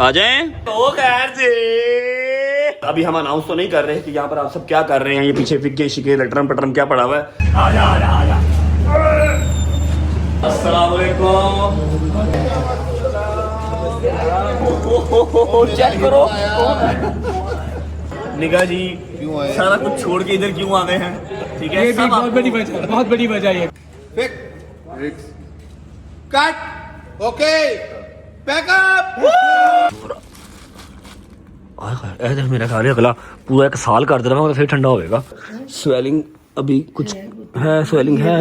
आ जाएं तो खैर से। अभी हम अनाउंस तो नहीं कर रहे कि यहाँ पर आप सब क्या कर रहे हैं। ये पीछे फिक्के शिके लटरम पटरम क्या पड़ा हुआ है। आजा आजा आजा। अस्सलाम वालेकुम। चेक करो निगाह जी सारा कुछ छोड़ के इधर क्यों आ गए हैं। ठीक है, ये भी बहुत बड़ी वजह है। Cut okay packup. मेरा ख्याल है अगला पूरा एक साल कर दे रहा हूँ, फिर ठंडा होएगा। स्वेलिंग अभी कुछ है, स्वेलिंग है।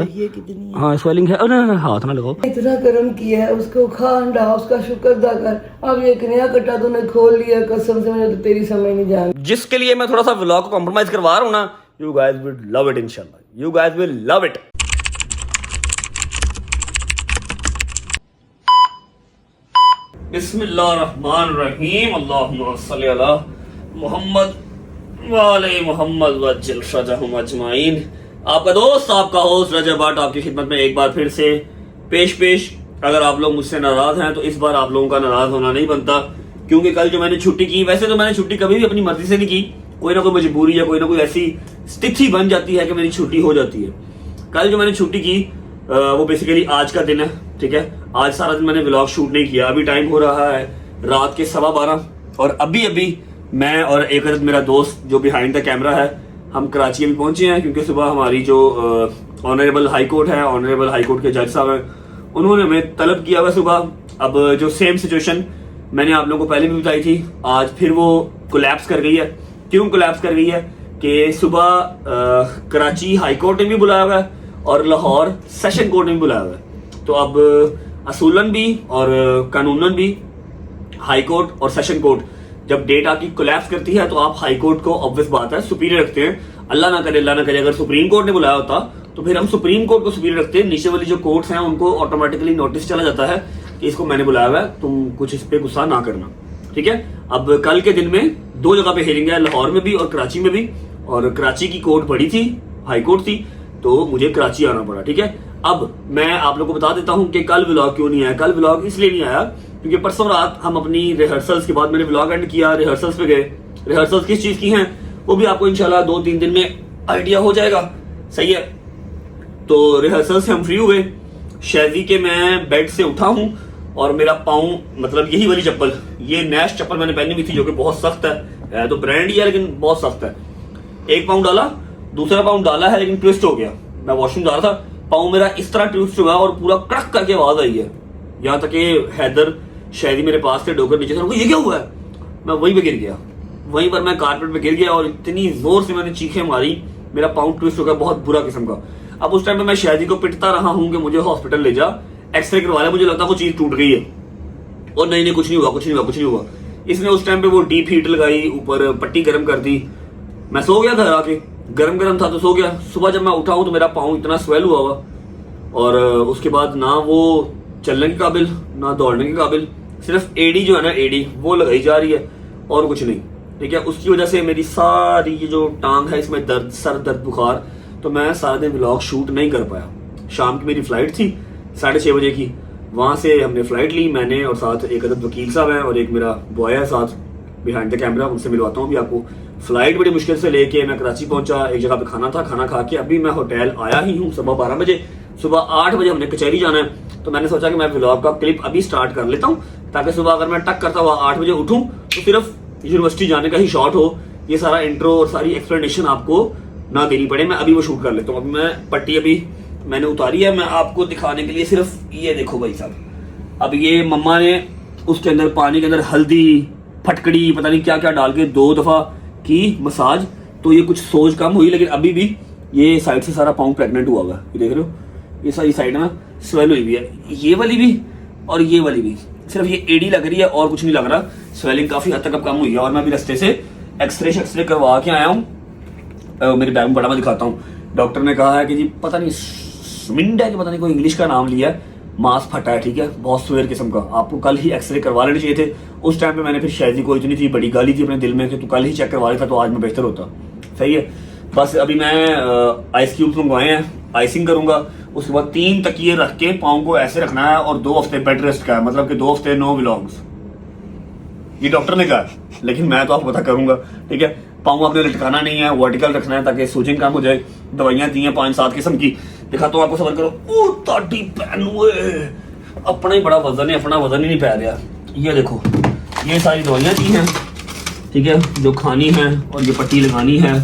हाँ स्वेलिंग है। हाथ ना लगाओ। इतना कर्म किया है, उसको खा अंडा, उसका शुक्र अदा कर। अब एक नया कट्टा तूने खोल लिया, कसम से मुझे तो तेरी समझ नहीं जान। जिसके लिए मैं थोड़ा सा व्लॉग को कॉम्प्रोमाइज करवा रहा हूँ ना, you guys will love it इंशाल्लाह। You guys will love it. बिस्मिल्लाहिर्रहमानिर्रहीम। अल्लाहुम्मा सल्ली अला मुहम्मद व अले मुहम्मद वज्जिल शजहुम अजमाइन। आपका दोस्त, आपका होस्ट रजब भट्ट आपकी खिदमत में एक बार फिर से पेश। अगर आप लोग मुझसे नाराज हैं तो इस बार आप लोगों का नाराज होना नहीं बनता, क्योंकि कल जो मैंने छुट्टी की, वैसे तो मैंने छुट्टी कभी भी अपनी मर्जी से नहीं की, कोई ना कोई मजबूरी या कोई ना कोई ऐसी स्थिति बन जाती है कि मेरी छुट्टी हो जाती है। कल जो मैंने छुट्टी की वो बेसिकली आज का दिन है। ठीक है, आज सारा दिन मैंने व्लॉग शूट नहीं किया। अभी टाइम हो रहा है रात के 12:15 और अभी मैं और एक मेरा दोस्त जो बिहाइंड द कैमरा है, हम कराची में पहुंचे हैं, क्योंकि सुबह हमारी जो ऑनरेबल हाई कोर्ट है, ऑनरेबल हाई कोर्ट के जज साहब हैं, उन्होंने हमें तलब किया हुआ सुबह। अब जो सेम सिचुएशन मैंने आप लोगों को पहले भी बताई थी, आज फिर वो कोलैप्स कर गई है। क्यों कोलैप्स कर गई है कि सुबह कराची हाई कोर्ट ने भी बुलाया हुआ है और लाहौर सेशन कोर्ट ने भी बुलाया हुआ है। तो अब असूलन भी और कानूनन भी हाई कोर्ट और सेशन कोर्ट जब डेट आपकी कोलैप्स करती है तो आप हाई कोर्ट को ऑब्वियस बात है सुपीरियर रखते हैं। अल्लाह ना करे अगर सुप्रीम कोर्ट ने बुलाया होता तो फिर हम सुप्रीम कोर्ट को सुपीरियर रखते हैं। नीचे वाली जो कोर्ट्स हैं उनको ऑटोमेटिकली नोटिस चला जाता है कि इसको मैंने बुलाया हुआ है, तुम कुछ इस पे गुस्सा ना करना। ठीक है, अब कल के दिन में 2 जगह पे हियरिंग है, लाहौर में भी और कराची में भी। और कराची की कोर्ट बड़ी थी, हाई कोर्ट थी, तो मुझे कराची आना पड़ा। ठीक है, अब मैं आप लोगों को बता देता हूँ कि कल व्लॉग क्यों नहीं आया। कल व्लॉग इसलिए नहीं आया क्योंकि परसों रात हम अपनी रिहर्सल्स के बाद मैंने व्लॉग एंड किया, रिहर्सल्स पे गए। रिहर्सल्स किस चीज की हैं वो भी आपको इंशाल्लाह 2-3 दिन में आइडिया हो जाएगा। सही है, तो रिहर्सल से हम फ्री हुए। शैजी के मैं बेड से उठा हूँ और मेरा पाँव, मतलब यही वाली चप्पल, ये नैश चप्पल मैंने पहनी हुई थी जो कि बहुत सख्त है, तो ब्रांड ही है लेकिन बहुत सख्त है। एक पाँव डाला, दूसरा पाँव डाला है लेकिन ट्विस्ट हो गया। मैं वॉशरूम जा रहा था, पाँव मेरा इस तरह ट्विस्ट हुआ और पूरा कड़क करके आवाज आई है। यहाँ तक कि हैदर शायद मेरे पास थे, डोकर नीचे से, ये क्या हुआ है। मैं वहीं पे गिर गया, वहीं पर मैं कारपेट पे गिर गया और इतनी जोर से मैंने चीखें मारी, मेरा पाँव ट्विस्ट हो गया बहुत बुरा किस्म का। अब उस टाइम पे मैं शायदी को पिटता रहा हूँ कि मुझे हॉस्पिटल ले जा, एक्सरे करवा ले, मुझे लगता है वो चीज टूट गई है। और नहीं कुछ नहीं हुआ। इसने उस टाइम पे वो डीप हीट लगाई, ऊपर पट्टी गर्म कर दी। मैं सो गया घर आके, गरम था तो सो गया। सुबह जब मैं उठा हूँ तो मेरा पाँव इतना स्वेल हुआ और उसके बाद ना वो चलने के काबिल ना दौड़ने के काबिल, सिर्फ एडी जो है ना, एडी वो लगाई जा रही है और कुछ नहीं। ठीक है, उसकी वजह से मेरी सारी ये जो टांग है इसमें दर्द, सर दर्द, बुखार, तो मैं सारा दिन व्लॉग शूट नहीं कर पाया। शाम की मेरी फ्लाइट थी 6:30 बजे की, वहां से हमने फ्लाइट ली, मैंने और साथ एक अदद वकील साहब हैं और एक मेरा बॉय है साथ बिहाइंड द कैमरा, उनसे मिलवाता हूँ भी आपको। फ्लाइट बड़ी मुश्किल से लेके मैं कराची पहुंचा, एक जगह पे खाना था, खाना खा के अभी मैं होटल आया ही हूँ 12:15 बजे। सुबह 8 बजे हमने कचहरी जाना है, तो मैंने सोचा कि मैं व्लॉग का क्लिप अभी स्टार्ट कर लेता हूँ ताकि सुबह अगर मैं टक करता हुआ 8 बजे उठूँ तो सिर्फ यूनिवर्सिटी जाने का ही शॉट हो, ये सारा इंट्रो और सारी एक्सप्लेनेशन आपको ना देनी पड़े। मैं अभी वो शूट कर लेता हूँ। अभी मैं पट्टी अभी मैंने उतारी है, मैं आपको दिखाने के लिए सिर्फ ये देखो भाई साहब। अब ये मम्मा ने उसके अंदर पानी के अंदर हल्दी, फटकड़ी, पता नहीं क्या क्या डाल के 2 दफा की मसाज, तो ये कुछ सोज कम हुई, लेकिन अभी भी ये साइड से सारा पाँव प्रेग्नेंट हुआ है। ये देख रहे हो, ये सारी साइड ना स्वेल हुई हुई है, ये वाली भी और ये वाली भी। सिर्फ ये एडी लग रही है और कुछ नहीं लग रहा। स्वेलिंग काफी हद तक अब कम हुई है और मैं अभी रास्ते से एक्सरे करवा के आया हूँ। मेरे बैग में बड़ा मैं दिखाता हूँ। डॉक्टर ने कहा है कि जी पता नहीं स्मिंड है कि पता नहीं कोई इंग्लिश का नाम लिया है, मांस फटा है। ठीक है, बहुत सुअर किस्म का, आपको कल ही एक्सरे करवा लेने चाहिए थे। उस टाइम पे मैंने फिर शैजी को इतनी थी बड़ी गाली थी अपने दिल में कि तू कल ही चेक करवा लेता तो आज मैं बेहतर होता। सही है, बस अभी मैं आइस क्यूब्स मंगवाए हैं, आइसिंग करूंगा। उसके बाद 3 तकिए रख के पाँव को ऐसे रखना है और 2 हफ्ते बेड रेस्ट का है, मतलब कि 2 हफ्ते नो व्लॉग्स। ये डॉक्टर ने कहा, लेकिन मैं तो आपको पता करूंगा, ठीक है। पाँव आपने लटकाना नहीं है, वर्टिकल रखना है ताकि सूजन कम हो जाए। दवाइयां दी हैं 5-7 किस्म की, दिखाता हूँ आपको, सबर करो। ओ ताड़ी पैन हुए, अपना ही बड़ा वजन है, अपना वजन ही नहीं पै रहा। ये देखो, ये सारी दवाइयां दी हैं, ठीक है, जो खानी है और ये पट्टी लगानी है।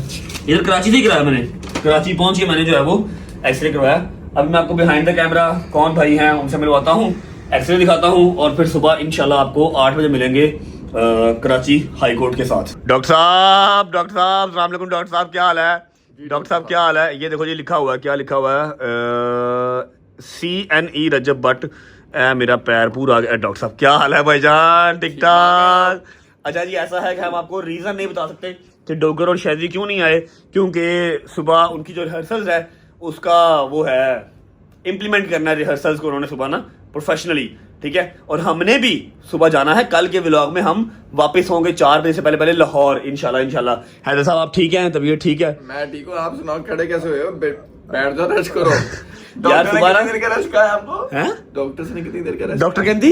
इधर कराची से ही कराया मैंने, कराची पहुंच के मैंने जो है वो एक्सरे करवाया। अभी मैं आपको बिहाइंड द कैमरा कौन भाई हैं उनसे मिलवाता हूँ, एक्सरे दिखाता हूँ, और फिर सुबह इंशाल्लाह आपको 8 बजे मिलेंगे कराची हाई कोर्ट के साथ। डॉक्टर साहब अस्सलाम वालेकुम। डॉक्टर साहब क्या हाल है? डॉक्टर साहब क्या हाल है? ये देखो जी लिखा हुआ है, क्या लिखा हुआ है? CNE रजब भट्ट। मेरा पैर पूरा आ गया। डॉक्टर साहब क्या हाल है भाईजान? ठीक ठाक। अच्छा जी, ऐसा है कि हम आपको रीजन नहीं बता सकते कि डोगर और शैजी क्यों नहीं आए, क्योंकि सुबह उनकी जो रिहर्सल्स है उसका वो है इम्प्लीमेंट करना है रिहर्सल्स को उन्होंने सुबह ना प्रोफेशनली, ठीक है। और हमने भी सुबह जाना है, कल के व्लॉग में हम वापस होंगे 4 बजे से पहले लाहौर इंशाल्लाह। हैदर साहब आप ठीक हैं? तबीयत ठीक है? मैं ठीक हूँ, आप सुनाओ, खड़े कैसे हुए हो? बैठ जाओ, रेस्ट करो। यार दोबारा कितनी देर का रेस्ट कहा है आपको? हैं? डॉक्टर ने कितनी देर का रेस्ट? डॉक्टर कहती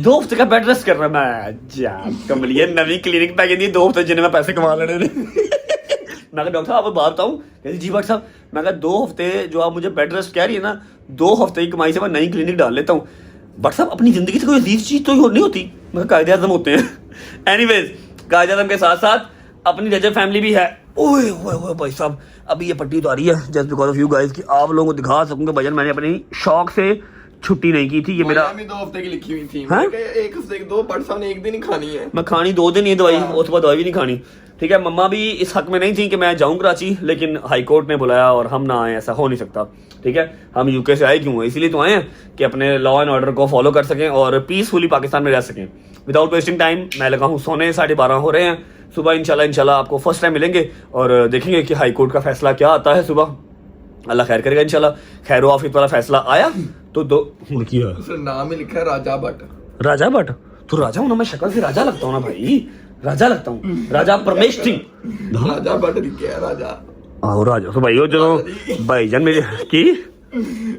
2 हफ्ते का बेड रेस्ट कर रहा मैं जा कमलिए नवी क्लिनिक पे कहती 2 हफ्ते जिन्हें मैं पैसे कमा लेने ने। मैं कहा डॉक्टर आपको बात बताऊं? कहती जी डॉक्टर साहब। मैं कहा 2 हफ्ते जो आप मुझे बेड रेस्ट कह रही है ना, 2 हफ्ते की कमाई से मैं नई क्लिनिक डाल लेता हूँ। बट साहब अपनी जिंदगी से कोई अजीज चीज तो नहीं होती। मैं कायदे आजम होते हैं। एनीवेज, कायदे आजम के साथ साथ अपनी रजब फैमिली भी है। ओए ओए ओए भाई साहब, अभी ये पट्टी उतारी है just because of you guys कि आप लोगों को दिखा सकूंगा भजन मैंने अपनी शौक से छुट्टी नहीं की थी। ये मेरा 2 हफ्ते की लिखी हुई थी, हाँ? मैंने कहा 1 हफ्ते की 2, बट साहब ने 1 दिन ही खानी है। मैं खानी 2 दिन ही दवाई, उसके बाद दवाई भी नहीं खानी, ठीक है। मम्मा भी इस हक में नहीं थी कि मैं जाऊं कराची, लेकिन हाई कोर्ट ने बुलाया और हम ना आए, ऐसा हो नहीं सकता, ठीक है। हम यूके से आए क्यों? इसीलिए तो आए हैं कि अपने लॉ एंड ऑर्डर को फॉलो कर सकें और पीसफुली पाकिस्तान में रह सकें विदाउट वेस्टिंग टाइम। मैं लगा हूँ सोने, 12:30 हो रहे हैं। सुबह इंशाल्लाह आपको फर्स्ट टाइम मिलेंगे और देखेंगे कि हाई कोर्ट का फैसला क्या आता है सुबह। अल्लाह खैर करेगा इंशाल्लाह। खैर आफियत वाला फैसला आया तो उसने नाम ही लिखा है राजा भट्ट। राजा भट्ट? तो राजा हूँ ना मैं, शक्ल से राजा लगता हूँ ना भाई, राजा लगता हूँ, राजा परमेश सिंह। राजा भट्ट लिखे है, राजा। आओ राजा तो भाई हो जो भाईजान मेरे की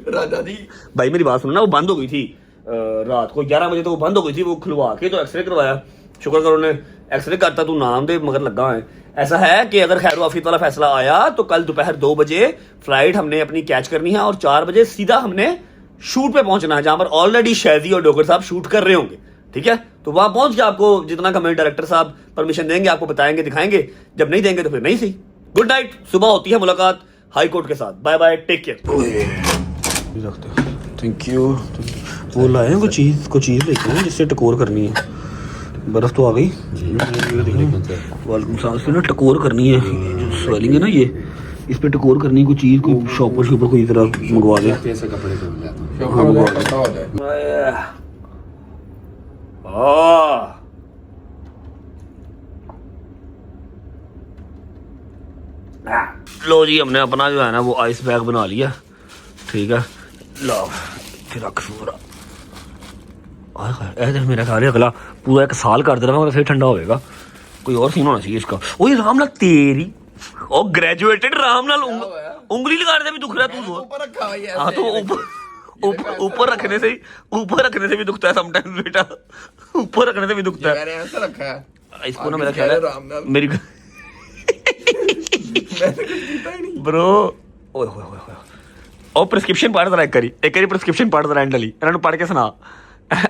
राजा जी भाई मेरी बात सुनो ना, वो बंद हो गई थी रात को 11 बजे तो वो बंद हो गई थी। वो खुलवा के तो एक्सरे करवाया, शुक्र करो ने एक्सरे करता, तू नाम दे मगर लगा है। ऐसा है कि अगर खैर आफियत वाला फैसला आया तो कल दोपहर 2 बजे फ्लाइट हमने अपनी कैच करनी है और 4 बजे सीधा हमने शूट पे पहुंचना है, जहां पर ऑलरेडी शैजी और डोगर साहब शूट कर रहे होंगे, ठीक है। तो वहां पहुंच के आपको जितना कमेंट डायरेक्टर साहब परमिशन देंगे आपको बताएंगे, दिखाएंगे। जब नहीं देंगे तो फिर नहीं सही। गुड नाइट, सुबह होती है मुलाकात हाई कोर्ट के साथ। Bye bye, take care. Thank you. वो लाए कुछ चीज लेके हैं जिससे टकोर करनी है। बर्फ तो आ गई। वालेकुम सलाम। इससे ना टकोर करनी है, स्वेलिंग है ना ये, इस पे टकोर करनी है। कोई चीज कोई शॉपर कोई तरह मंगवा दे। लो जी, हमने अपना जो है ना वो आइस बैग बना लिया, ठीक है। लो फिर रख पूरा। मेरा ख्याल है अगला पूरा 1 साल कर देना फिर ठंडा होएगा। कोई और सीन होना चाहिए इसका। ओए रामलाल तेरी ओ ग्रेजुएटेड रामलाल उंगली लगाने से भी दुख रहा है तू। ऊपर रखा हुआ है। हाँ तो ऊपर रखने से भी दुखता है समटाइम्स बेटा, ऊपर रखने से भी दुखता है। मैंने ऐसा रखा है इसको ना मेरा ख्याल है मेरी ब्रो ओए होए होए ओ प्रिस्क्रिप्शन पढ़ जरा एक करी प्रिस्क्रिप्शन पढ़ जरा एंडली इन्होंने पढ़ के सुना,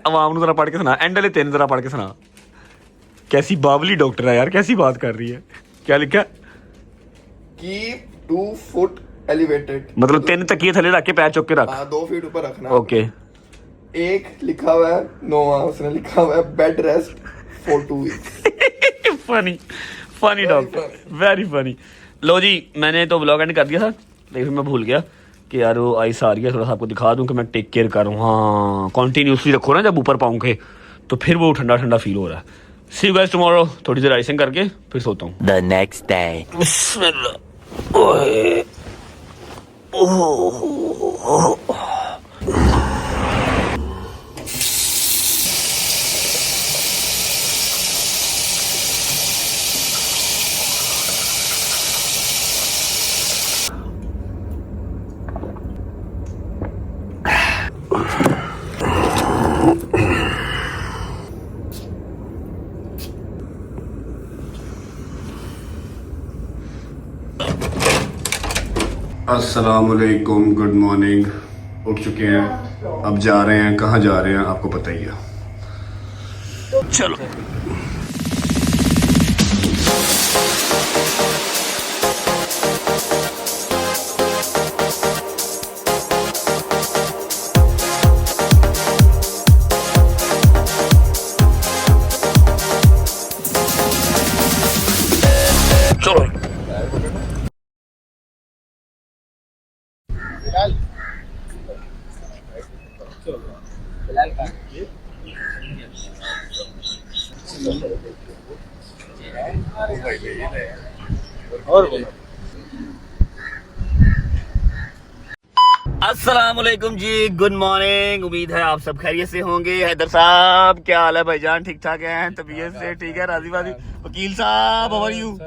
आवाम जरा पढ़ के सुना, एंडले 3 जरा पढ़ के सुना। कैसी बावली डॉक्टर है यार, कैसी बात कर रही है। क्या लिखा? कीप 2 फुट एलिवेटेड, मतलब 3 तकिए थले रख के पैर चुक के रख। 2 फीट ऊपर रखना। ओके। एक लिखा हुआ है 9, उसने लिखा हुआ है bed rest for 2 weeks. Funny doctor, very funny. लो जी, मैंने तो व्लॉग एंड कर दिया था, लेकिन मैं भूल गया कि यार वो आइस आ रही है, थोड़ा सा आपको दिखा दूं कि मैं टेक केयर कर रहा हूँ। हाँ, कॉन्टीन्यूसली रखो ना जब ऊपर पाऊँ के, तो फिर वो ठंडा ठंडा फील हो रहा है। सी यू गाइस टुमारो। थोड़ी देर आइसिंग करके फिर सोता हूँ। The next day. बिस्मिल्लाह। ओए ओह अस्सलामुअलैकुम, गुड मॉर्निंग। उठ चुके हैं, अब जा रहे हैं। कहाँ जा रहे हैं आपको पता ही है। चलो चलो अस्सलामुअलैकुम जी, गुड मॉर्निंग। उम्मीद है आप सब खैरियत से होंगे। हैदर साहब क्या हाल है भाईजान? ठीक ठाक हैं? तबीयत से ठीक है? राजी बाजी? वकील साहब how are you?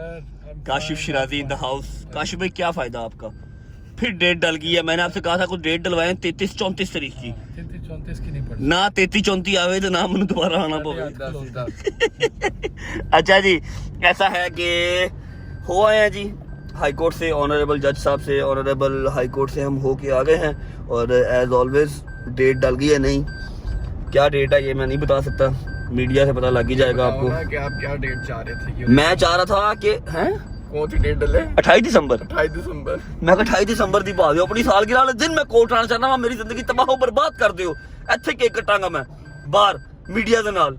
Kashif Shirazi in the house. Kashif भाई क्या फायदा आपका? फिर डेट डल गई है। मैंने आपसे कहा था कुछ डेट डलवाएं 33-34 तारीख की। 33-34 की नहीं पड़ी ना 33-34 आवे तो ना मैंने दोबारा आना पवे। अच्छा जी, ऐसा है कि हो आए हैं जी हाई कोर्ट से, ऑनरेबल जज साहब से, ऑनरेबल हाई कोर्ट से हम हो के आ गए हैं। और एज ऑलवेज डेट डल गई है। नहीं क्या डेट है ये मैं नहीं बता सकता, मीडिया से पता लग ही जाएगा आपको। कि आप क्या डेट चाह रहे थे? मैं चाह रहा था कि हैं कौन सी डेट डले? 28 दिसंबर। 28 दिसंबर। मैं 28 दिसंबर दी पा दियो अपनी सालगिरह वाले दिन मैं कोर्ट आना चाहना वा। मेरी जिंदगी तबाह बर्बाद कर दियो। ਇੱਥੇ केक कटांगा मैं बाहर मीडिया के नाल।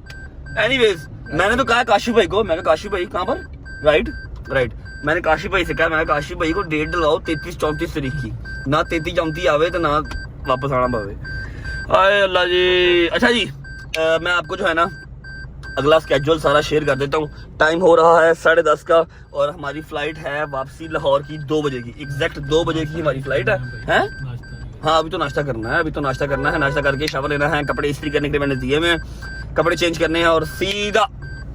एनीवेज मैंने तो कहा काशिफ भाई को, मैं कहा काशिफ भाई कहाँ पर? राइट मैंने काशिफ भाई से कहा, मैं काशिफ भाई को डेट डलाओ 33-34 तारीख की। ना 33-34 आवे तो ना वापस आना पवे। आए अल्लाह जी। अच्छा जी, मैं आपको जो है ना अगला स्केड्यूल सारा शेयर कर देता हूँ। टाइम हो रहा है 10:30 का और हमारी फ्लाइट है वापसी लाहौर की 2 बजे की। एग्जैक्ट 2 बजे की हमारी फ्लाइट है। हैं? हाँ अभी तो नाश्ता करना है, नाश्ता करके शावर लेना है, कपड़े इस्त्री करने के लिए मैंने दिए हुए हैं, कपड़े चेंज करने हैं और सीधा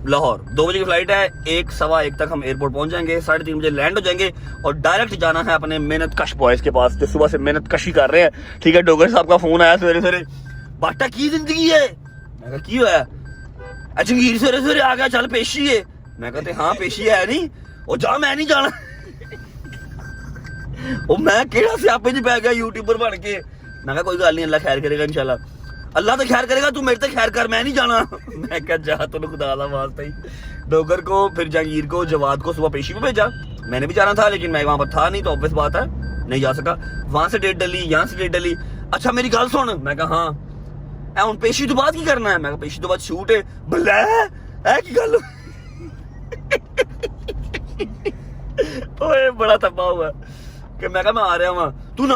लाहौर। 2 बजे की फ्लाइट है। 1-1:15 तक हम एयरपोर्ट पहुंच जाएंगे, 3:30 बजे लैंड हो जाएंगे और डायरेक्ट जाना है अपने मेहनत कश बॉयज के पास जो सुबह से मेहनत कशी कर रहे हैं। ठीक है, डोगर साहब का फोन आया सवेरे, बाटा की जिंदगी है? मैं कहा की होया? जंगीर सवेरे आ गया, चल पेशी है। मैं कहते हाँ पेशी है नहीं, वो जा मैं नहीं जाना। वो मैं केड़ा स्यापे च पै गया यूट्यूबर बन के। मैं कहा कोई गल नहीं, अल्लाह खैर करेगा इंशाल्लाह। अल्लाह तो खैर करेगा, तू मेरे तो खैर कर, मैं नहीं जाना। मैं कहा जा तूने खुदा दा वास्ता ही। डोगर को फिर जहांगीर को जवाद को सुबह पेशी में भेजा। मैंने भी जाना था लेकिन मैं वहां पर था नहीं तो ऑब्वियस बात है नहीं जा सका। वहां से डेट डली, यहाँ से डेट डली। अच्छा मेरी गल सुन। मैं कहा हाँ ਹੁਣ पेशी तो बाद की करना है? मैं पेशी तो बाद शूट है। बल्ले है की गल? ओए बड़ा तब्बा हुआ कि मैं कहा मैं आ रहा हूँ, तू ना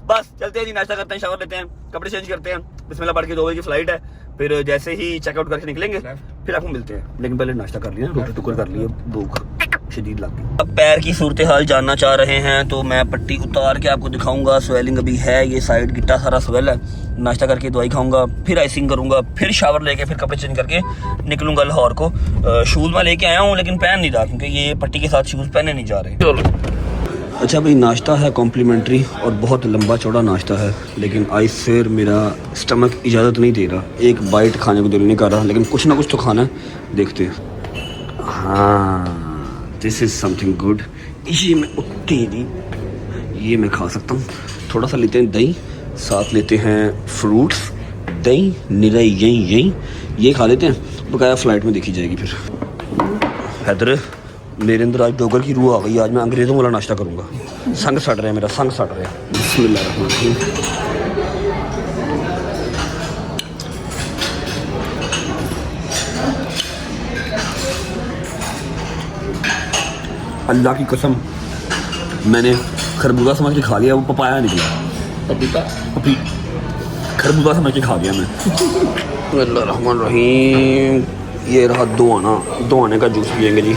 बस चलते हैं जी, नाश्ता करते हैं, शावर लेते हैं, कपड़े चेंज करते हैं, बिस्मिल्लाह पढ़ के 2 बजे की फ्लाइट है। फिर जैसे ही चेकआउट करके निकलेंगे फिर आपको मिलते हैं। लेकिन पहले नाश्ता कर लिया, रोटी टुकर कर लिया, भूख शदीद लग गई। अब पैर की सूरत हाल जानना चाह रहे हैं तो मैं पट्टी उतार के आपको दिखाऊंगा। स्वेलिंग अभी है, ये साइड गिट्टा सारा स्वेल है। नाश्ता करके दवाई खाऊंगा, फिर आइसिंग करूंगा, फिर शावर लेके फिर कपड़े चेंज करके निकलूंगा लाहौर को। शूज़ मैं लेके आया हूँ लेकिन पहन नहीं रहा क्योंकि ये पट्टी के साथ शूज़ पहने नहीं जा रहे। चलो अच्छा भाई, नाश्ता है कॉम्प्लीमेंट्री और बहुत लंबा चौड़ा नाश्ता है, लेकिन आई स्वेयर मेरा स्टमक इजाज़त नहीं दे रहा। एक बाइट खाने को दिल नहीं कर रहा, लेकिन कुछ ना कुछ तो खाना है, देखते हैं। हाँ दिस इज़ समथिंग गुड। ये मैं तेरी ये मैं खा सकता हूँ। थोड़ा सा लेते हैं दही, साथ लेते हैं फ्रूट्स, दही निरा यही ये खा लेते हैं। बकाया फ़्लाइट में देखी जाएगी। फिर हैदर मेरे अंदर आज डोगर की रूह आ गई। आज मैं अंग्रेज़ों वाला नाश्ता करूँगा। संग सड़ रहा है मेरा, संग सड़ रहा है। बिस्मिल्लाहिर्रहमानिर्रहीम। अल्लाह की कसम मैंने खरबूजा समझ के खा लिया, वो पपाया निकला। खरबूजा समझ के खा गया मैं। बिस्मिल्लाहिर्रहमानिर्रहीम। ये रहा दोआने का जूस पियेंगे जी।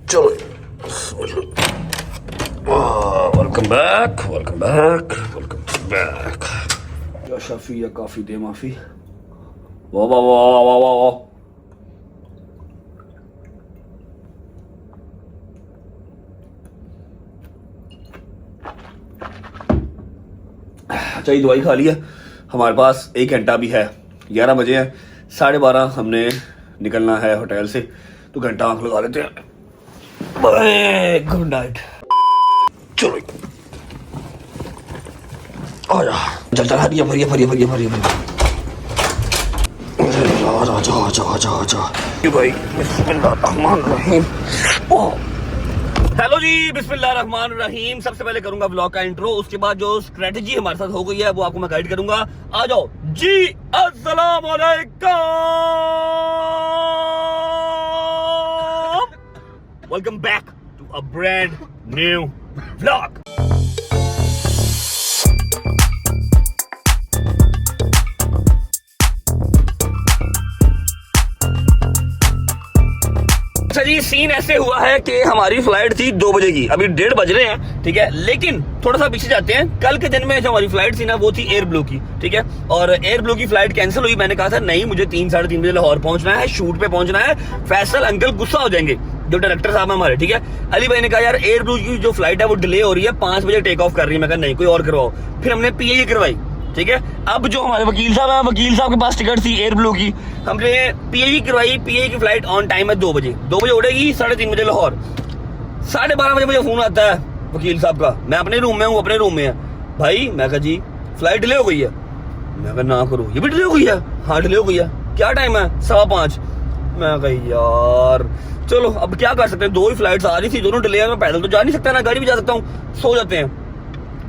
चलो वेलकम बैक। या शफी या काफी दे माफी। वाह वाह वाह वाह वाह वाह। अच्छा ये दवाई खा लिया। हमारे पास 1 घंटा भी है, 11 बजे हैं। 12:30 हमने निकलना है होटल से, तो घंटा आंख लगा लेते हैं। Bye, good night. चलो आजा, चल चल, हरिया भरिया भरिया भरिया भरिया भाई। बिस्मिल्लाहिर्रहमानिर्रहीम। हेलो जी, बिस्मिल्लाहिर्रहमानिर्रहीम। सबसे पहले करूंगा ब्लॉग का इंट्रो, उसके बाद जो स्ट्रेटजी हमारे साथ हो गई है वो आपको मैं गाइड करूंगा। आ जाओ जी, अस्सलाम वालेकुम, welcome back to a brand new vlog. अच्छा जी, सीन ऐसे हुआ है कि हमारी फ्लाइट थी 2 बजे की, अभी 1:30 बज रहे हैं, ठीक है। लेकिन थोड़ा सा पीछे जाते हैं। कल के दिन में जो हमारी फ्लाइट थी ना, वो थी एयर ब्लू की, ठीक है। और एयर ब्लू की फ्लाइट कैंसिल हुई। मैंने कहा था नहीं, मुझे 3 साढ़े 3 बजे लाहौर पहुंचना है, शूट पे पहुंचना है, फैसल अंकल गुस्सा हो जाएंगे, जो डायरेक्टर साहब हमारे, ठीक है। अली भाई ने कहा यार एयर ब्लू की जो फ्लाइट है वो डिले हो रही है, 5 बजे टेक ऑफ कर रही है। मैं कहा नहीं, कोई और करवाओ। फिर हमने PAE करवाई, ठीक है। अब जो हमारे वकील साहब हैं, वकील साहब के पास टिकट थी एयर ब्लू की, हमने PAE करवाई। PAE की फ्लाइट ऑन टाइम है 2 बजे, 2 बजे उड़ेगी, 3:30 बजे लाहौर। 12:30 बजे मुझे फोन आता है वकील साहब का, मैं अपने रूम में हूँ, अपने रूम में है भाई। मैं कहा जी फ्लाइट डिले हो गई है। मैं कहा ना करो, ये भी डिले हो गई है? हाँ डिले हो गई है। क्या टाइम है? 5:15। मैं कहा यार चलो अब क्या कर सकते हैं, 2 ही फ्लाइट्स आ रही थी, दोनों डिले है। मैं पैदल तो जा नहीं सकता, ना गाड़ी भी जा सकता हूँ, सो जाते हैं।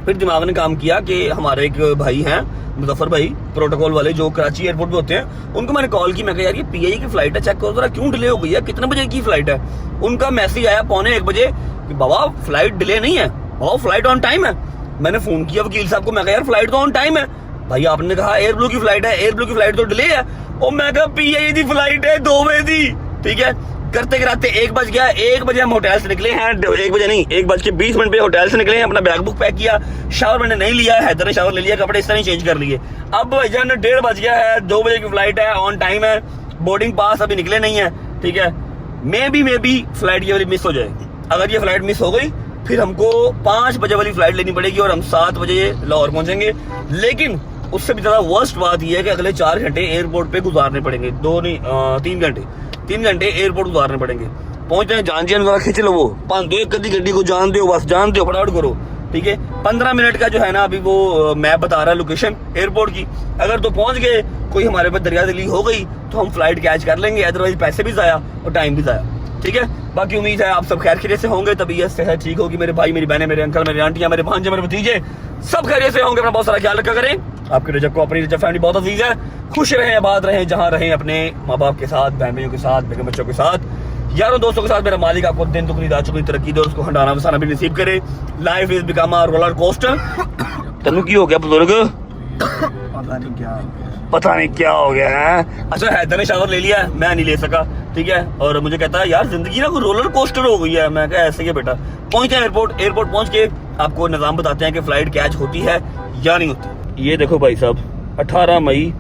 फिर दिमाग ने काम किया कि हमारे एक भाई हैं मुजफ्फर भाई, प्रोटोकॉल वाले, जो कराची एयरपोर्ट पे होते हैं, उनको मैंने कॉल की। मैं कहा यार ये PAE की फ्लाइट है, चेक करो जरा क्यों डिले हो गई है, कितने बजे की फ्लाइट है। उनका मैसेज आया 1:45 बजे कि बाबा फ्लाइट डिले नहीं है, बाबा फ्लाइट ऑन टाइम है। मैंने फोन किया वकील साहब को, मैं कहा यार फ्लाइट तो ऑन टाइम है। भाई आपने कहा एयर ब्लू की फ्लाइट है, एयर ब्लू की फ्लाइट तो डिले है। और मैं कहा PAE की फ्लाइट है 2 बजे थी, ठीक है। करते कराते 1 बज गया। 1 बजे हम होटल से निकले हैं, 1 बजे नहीं, 1:20 पे होटल से निकले हैं। अपना बैग बुक पैक किया, शावर मैंने नहीं लिया, हैदर ने शावर ले लिया, कपड़े इस तरह चेंज कर लिए। अब भाईजान 1:30 बज गया है, 2 बजे की फ्लाइट है, ऑन टाइम है, बोर्डिंग पास अभी निकले नहीं है, ठीक है। मे बी फ्लाइट ये वाली मिस हो जाए। अगर ये फ्लाइट मिस हो गई फिर हमको 5 बजे वाली फ्लाइट लेनी पड़ेगी और हम 7 बजे लाहौर पहुंचेंगे। लेकिन उससे भी ज्यादा वर्स्ट बात यह है कि अगले 4 घंटे एयरपोर्ट पे गुजारने पड़ेंगे, 3 घंटे एयरपोर्ट गुजारने पड़ेंगे। पहुंचते हैं, जान जरा खींच लो, वो 5 कदी गड्डी को जान दो, बस जान दो, फटाफट करो, ठीक है। 15 मिनट का जो है ना अभी वो मैप बता रहा है लोकेशन एयरपोर्ट की। अगर तो पहुंच गए, कोई हमारे पास दरिया दिली हो गई तो हम फ्लाइट कैच कर लेंगे, अदरवाइज पैसे भी जाया और टाइम भी जाया, ठीक है। बाकी उम्मीद है आप सब खैर खैरियत से होंगे, तबीयत सेहत ठीक होगी। मेरे भाई, मेरी बहनें, मेरे अंकल, मेरी आंटियां, मेरे भांजे, मेरे भतीजे सब खैरियत से होंगे। अपना बहुत सारा ख्याल रखा करें। आपके रजब को, अपनी रजब फैमिली बहुत अजीज है। खुश रहें, आबाद रहें, जहां रहें, अपने माँ बाप के साथ, बहन भाइयों के साथ, बेगम बच्चों के साथ, यारों दोस्तों के साथ। मेरा मालिक आपको दिन दुगनी रात चौगुनी तरक्की दे, उसको हंडाना वसाना भी नसीब करे। Life is become a roller coaster. Tanu की हो गया बुजुर्ग? पता नहीं क्या हो गया है। अच्छा हैदर ने शावर ले लिया, मैं नहीं ले सका, ठीक है। और मुझे कहता है यार जिंदगी ना कोई रोलर कोस्टर हो गई है। मैं कहा ऐसे ही बेटा। पहुंचे एयरपोर्ट पहुंच के आपको निजाम बताते हैं कि फ्लाइट कैच होती है या नहीं होती। ये देखो भाई साहब, 18 मई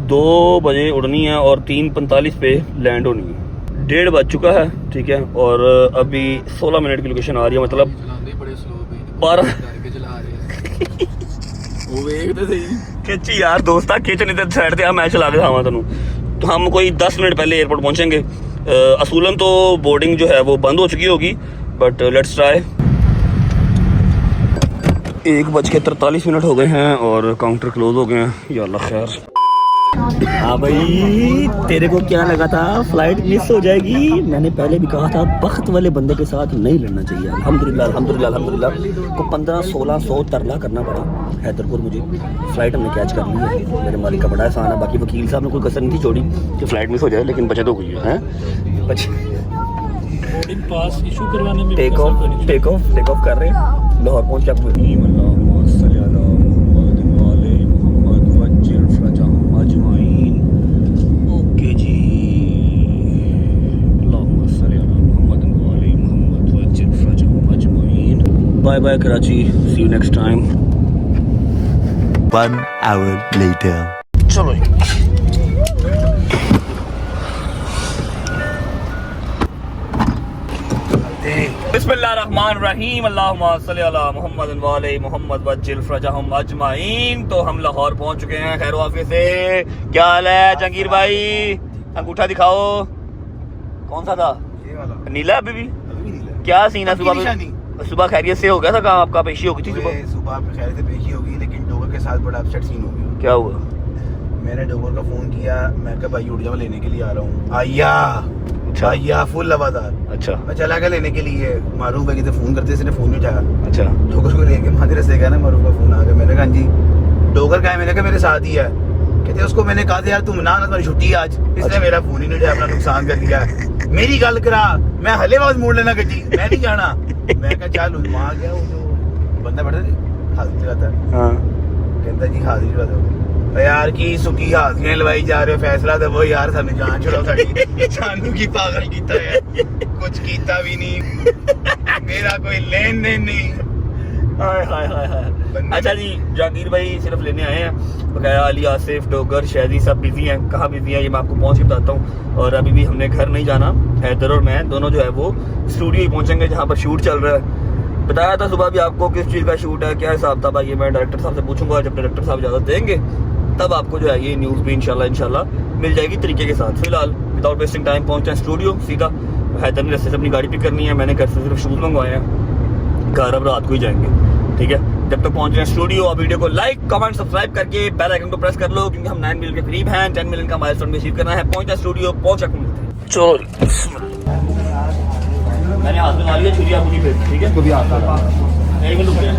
2 बजे उड़नी है और 3:45 पे लैंड होनी है। 1:30 बज चुका है, ठीक है। और अभी 16 मिनट की लोकेशन आ रही है, मतलब 12 खिंची यार दोस्ता, खिंच नहीं तो साइड ते मैं चला के खावा तेनू। तो हम कोई 10 मिनट पहले एयरपोर्ट पहुंचेंगे। असूलन तो बोर्डिंग जो है वो बंद हो चुकी होगी, बट लेट्स ट्राई। 1:43 हो गए हैं और काउंटर क्लोज हो गए हैं। या अल्लाह खैर। हाँ भाई, तेरे को क्या लगा था फ्लाइट मिस हो जाएगी? मैंने पहले भी कहा था बख्त वाले बंदे के साथ नहीं लड़ना चाहिए। अल्हम्दुलिल्लाह अल्हम्दुलिल्लाह अल्हम्दुलिल्लाह को 1500-1600 तरला करना पड़ा हैदरपुर मुझे। फ्लाइट हमने कैच कर ली है, मेरे मालिक का बड़ा एहसान है। बाकी वकील साहब ने कोई कसर नहीं छोड़ी कि फ्लाइट मिस हो जाए, लेकिन बचत हो गई है। पास इशू करवाने में टेक ऑफ कर रहे हैं, लाहौर पहुंच के आपको Bye bye Karachi. See you next time. 1 hour later. चलो बिस्मिल्लाहिर्रहमानिर्रहीम अल्लाहुम्मा सल्ली अला मुहम्मद व आले मुहम्मद वज्जिल फरजहुम अजमाइन। तो हम लाहौर पहुंच चुके हैं खैर वाफिया से। क्या हाल है जहांगीर भाई? अंगूठा दिखाओ। कौन सा था? ये वाला नीला अभी भी? अभी नहीं लगा। क्या सीन है? निशानी। सुबह खैरियत से हो गया था काम आपका? पेशी हो गई थी सुबह? सुबह पे खैर से पेशी होगी, लेकिन डोगर के साथ बड़ा अपसेट सीन हो गया। क्या हुआ? मैंने डोगर का फोन किया, मैं कहा भाई उठ जाओ, लेने के लिए आ रहा हूँ। आया अच्छा। आया फुल लवादार। अच्छा मैं चला गया लेने के लिए। मारूफ भाई कितने फोन करते, इसने फोन नहीं उठाया। अच्छा डोगर को लेके माधुरे से गया ना, मारूफ का फोन आ गया। मैंने कहा जी डोगर का है? मैंने कहा मेरे साथ ही है। कहते उसको मैंने कहा था यार तुम ना तुम्हारी छुट्टी है आज। इसने मेरा फोन ही नहीं उठाया, अपना नुकसान कर दिया। मेरी गल करा, मैं हले आवाज मोड़ लेना गड्डी, मैं नहीं जाना। मैं कहा चल वहां आ गया। वो जो बंदा बैठा हाजिर लगाता है, हाँ कहता जी हाजिर लगा दो यार की सुखी हाजिरियां लवाई जा रहे हो, फैसला तो वो यार सानू जान छुड़ाओ साडी। सानू की पागल कीता है, कुछ कीता भी नहीं, मेरा कोई लेन देन नहीं। हाय हाय हाय हाय। अच्छा जी जहांगीर भाई सिर्फ लेने आए हैं। बकाया अली आसिफ डोगर शहदी सब बिजी हैं। कहाँ बिजी हैं ये मैं आपको पहुंच के बताता हूँ। और अभी भी हमने घर नहीं जाना। हैदर और मैं दोनों जो है वो स्टूडियो ही पहुंचेंगे जहाँ पर शूट चल रहा है। बताया था सुबह भी आपको किस चीज़ का शूट है, क्या हिसाब था भाई, ये मैं डायरेक्टर साहब से पूछूंगा। जब डायरेक्टर साहब इजाज़त देंगे तब आपको जो है ये न्यूज़ भी इंशाल्लाह मिल जाएगी तरीके के साथ। फिलहाल विदाउट वेस्टिंग टाइम पहुंचते हैं स्टूडियो सीधा। हैदर ने रस्ते से अपनी गाड़ी पिक करनी है, मैंने घर से सिर्फ शूज़ मंगवाए हैं। घर अब रात को ही जाएंगे, ठीक है। जब तक पहुंच रहे हैं स्टूडियो, आप वीडियो को लाइक कमेंट सब्सक्राइब करके बेल आइकन को प्रेस कर लो, क्योंकि हम 9 मिलियन के करीब हैं। 10 मिलियन का माइलस्टोन भी अचीव करना है। पहुंचा स्टूडियो, पहुंचा चलो। मैंने हाथ में मारी है छुरी, आपको नहीं भेज, ठीक है? एक मिनट रुक जाए।